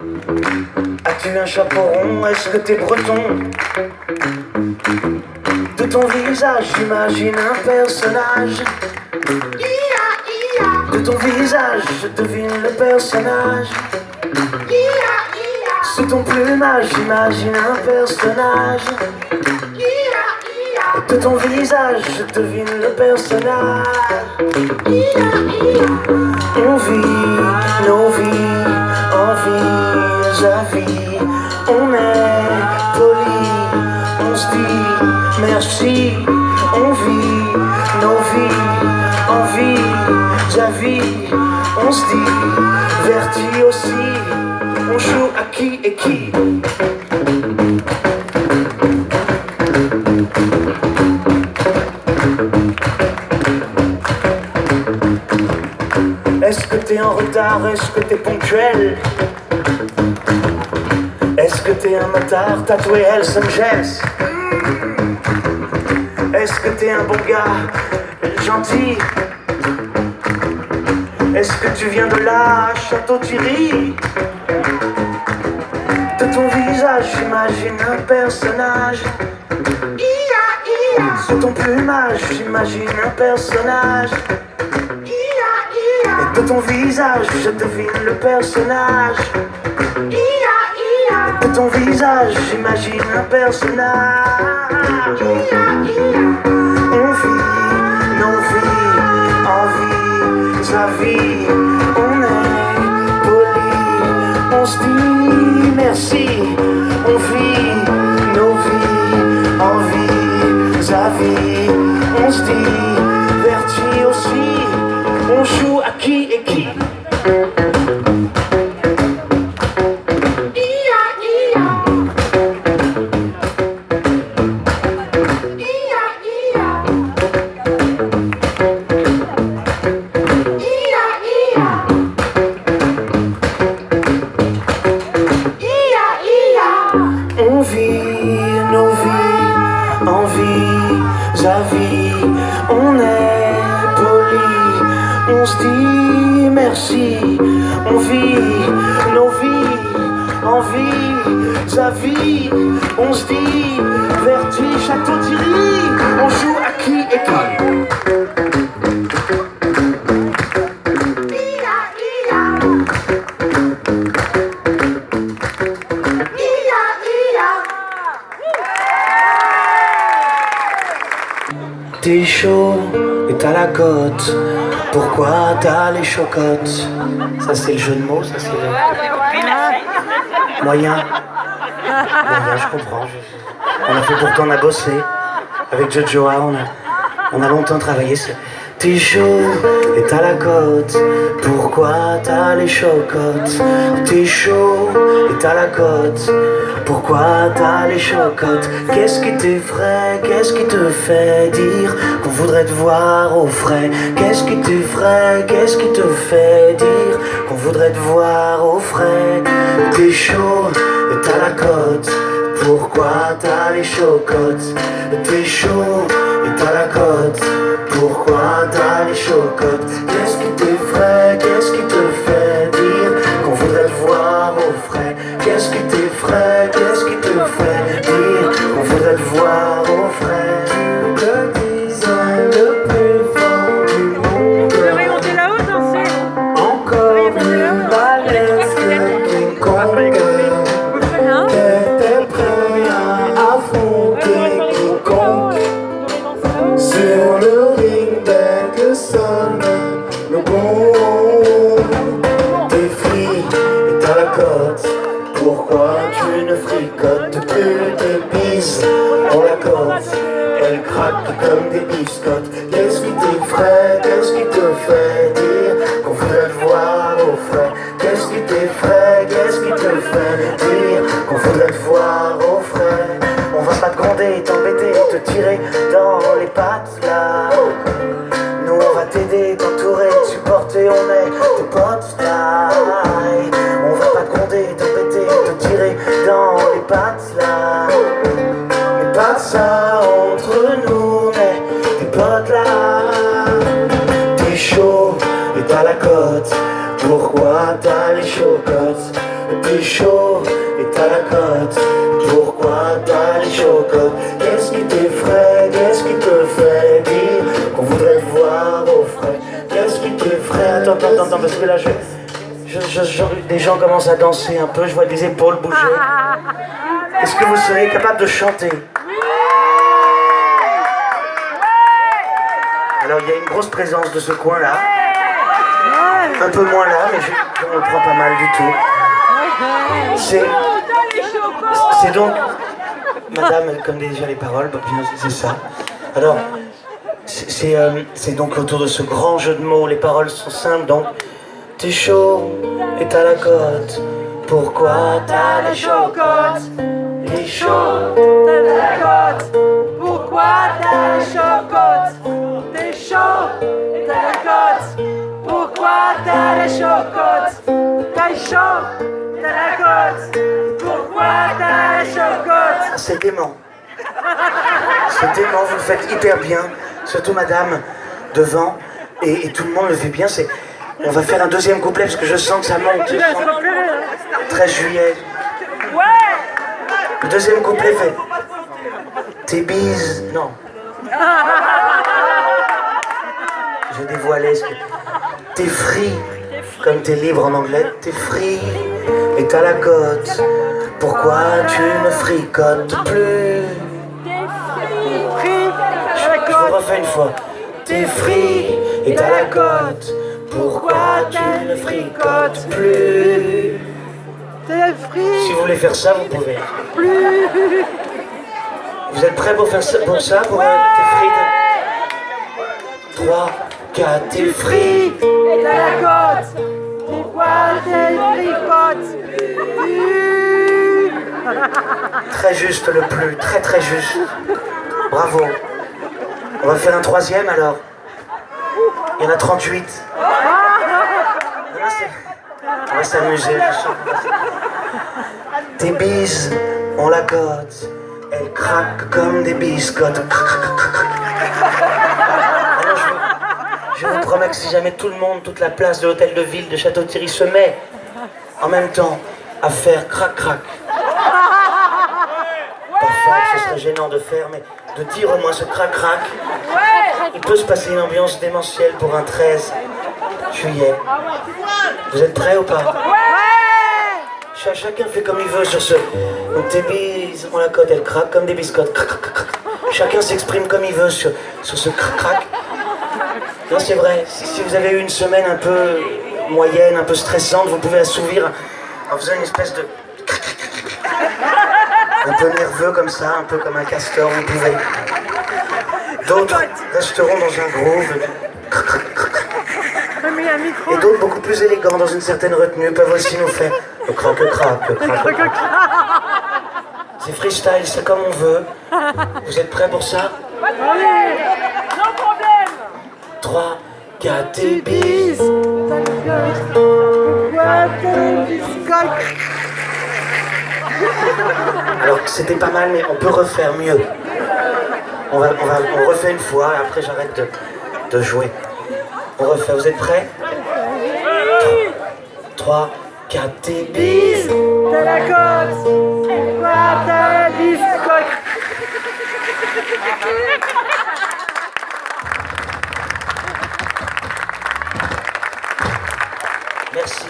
As-tu un chapeau rond? Est-ce que t'es breton? De ton visage, j'imagine un personnage. De ton visage, je devine le personnage. Sous ton plumage, j'imagine un personnage. De ton visage, je devine le personnage. On vit nos vies en vis-à-vis. On est poli, on se dit merci. On vit nos vies en vis-à-vis. On se dit verti aussi. On joue à qui et qui. Est-ce que t'es en retard? Est-ce que t'es ponctuel? Est-ce que t'es un motard tatoué Hells Angels? Est-ce que t'es un bon gars, gentil? Est-ce que tu viens de là, Château-Thierry? De ton visage, j'imagine un personnage. Sous ton plumage, j'imagine un personnage. Et de ton visage, je devine le personnage. Et de ton visage, j'imagine un personnage. On vit nos vies en vis-à-vis. On est poli, on se dit merci. On vit nos vies en vis-à-vis. On se dit verti aussi. On joue à qui et qui. On vit nos vies en vis-à-vis. On est poli, on se dit merci. On vit nos vies en vis-à-vis. On se dit verti, Château-Thierry. On joue à qui et qui. T'es chaud et t'as la cote. Pourquoi t'as les chocottes? Ça c'est le jeu de mots, ça c'est le... Moyen. Moyen, je comprends. On a fait pourtant, on a bossé. Avec Jojoa, on a longtemps travaillé. T'es chaud et t'as la cote. Pourquoi t'as les chocottes? T'es chaud et t'as la cote. Pourquoi t'as les chocottes? Qu'est-ce qui t'effraie? Qu'est-ce qui te fait dire qu'on voudrait te voir au frais? Qu'est-ce qui t'effraie? Qu'est-ce qui te fait dire qu'on voudrait te voir au frais? T'es chaud et t'as la cote. Pourquoi t'as les chocottes? T'es chaud et t'as la cote. Pourquoi t'as les chocottes? Qu'est-ce qui t'effraie? Qu'est-ce qui te fait dire qu'on voudrait te voir au frais? Qu'est-ce qui t'effraie? Qu'est-ce qui te fait dire qu'on voudrait te voir au frais? Le design le plus fort du monde. Vous pouvez monter là-haut, danser. Encore une balèze que King Kong. T'étais prêt à affronter quiconque. Sur le ring dès que sonne le gong. T'es free et t'as la cote. Pourquoi tu ne fricotes plus tes bises? On la cote, elle craque comme des biscottes. Qu'est-ce qui t'effraie? Qu'est-ce qui te fait dire qu'on voudrait te voir au frais? Qu'est-ce qui t'effraie? Qu'est-ce qui te fait dire qu'on voudrait te voir au frais? On va pas te gronder, t'embêter, te tirer dans les pattes là. Nous on va t'aider, t'entourer, te supporter, on est tes potes là. On va pas te gronder, t'embêter, te tirer dans les pattes là. Mais pas de ça entre nous, mais tes potes là. T'es chaud et t'as la cote. Pourquoi t'as les chocottes? Qu'est-ce qui t'effraie? Qu'est-ce qui te fait dire qu'on voudrait te voir au frais? Qu'est-ce qui t'effraie? Attends, parce que là, les gens commencent à danser un peu, je vois des épaules bouger. Est-ce que vous seriez capable de chanter? Alors, il y a une grosse présence de ce coin-là. Un peu moins là, mais je ne le prends pas mal du tout. C'est donc... Madame, elle connaît déjà les paroles, bah bien, c'est ça. Alors, c'est donc autour de ce grand jeu de mots, les paroles sont simples, donc... T'es chaud et t'as la cote. Pourquoi t'as les chocottes? T'es chaud, T'as la cote. Pourquoi t'as les chocottes? T'es chaud, t'as la cote. Pourquoi t'as les chocottes? T'es chaud, t'as la cote. Pourquoi t'as les chocottes? c'est dément. C'est dément, vous le faites hyper bien. Surtout madame, devant. Et tout le monde le fait bien. On va faire un deuxième couplet parce que je sens que ça monte. Je sens... 13 juillet. Le deuxième couplet fait... Tes bises... Non. Je dévoilais ce que... T'es free, comme t'es libre en anglais. T'es free et t'as la cote. Pourquoi tu ne fricotes plus? Je vous refais une fois. T'es free et t'as la cote. Pourquoi tu ne fricotes plus? T'es free. Si vous voulez faire ça, vous pouvez. Vous êtes prêts pour faire ça, pour t'es free? 3, 4, t'es free. Et t'as la cote. Pourquoi t'es fricotes? Très juste le plus, très très juste. Bravo. On va faire un troisième alors. Il y en a 38. On va s'amuser. Tes bises ont la cote. Elles craquent comme des biscottes. Alors je vous promets que si jamais tout le monde, toute la place de l'hôtel de ville de Château-Thierry se met en même temps à faire crac-crac. Parfois ce serait gênant de faire, mais de dire au moins ce crac-crac. Il peut se passer une ambiance démentielle pour un 13 juillet. Vous êtes prêts ou pas? Chacun fait comme il veut sur ce... Donc tes bises ont la cote, elles craquent comme des biscottes. Chacun s'exprime comme il veut sur ce crac-crac. Non, c'est vrai, si vous avez eu une semaine un peu moyenne, un peu stressante, vous pouvez assouvir en faisant une espèce de... un peu nerveux comme ça, un peu comme un castor, vous pouvez... D'autres resteront dans un groove. Et d'autres, beaucoup plus élégants, dans une certaine retenue, peuvent aussi nous faire le crac. C'est freestyle, c'est comme on veut. Vous êtes prêts pour ça? Allez, non problème. 3, 4, tes bises. Alors, c'était pas mal, mais on peut refaire mieux. On refait une fois, et après j'arrête de jouer. On refait, vous êtes prêts? 3, 4, tes bises. T'as la cote. Pourquoi t'as la biscotte? Merci.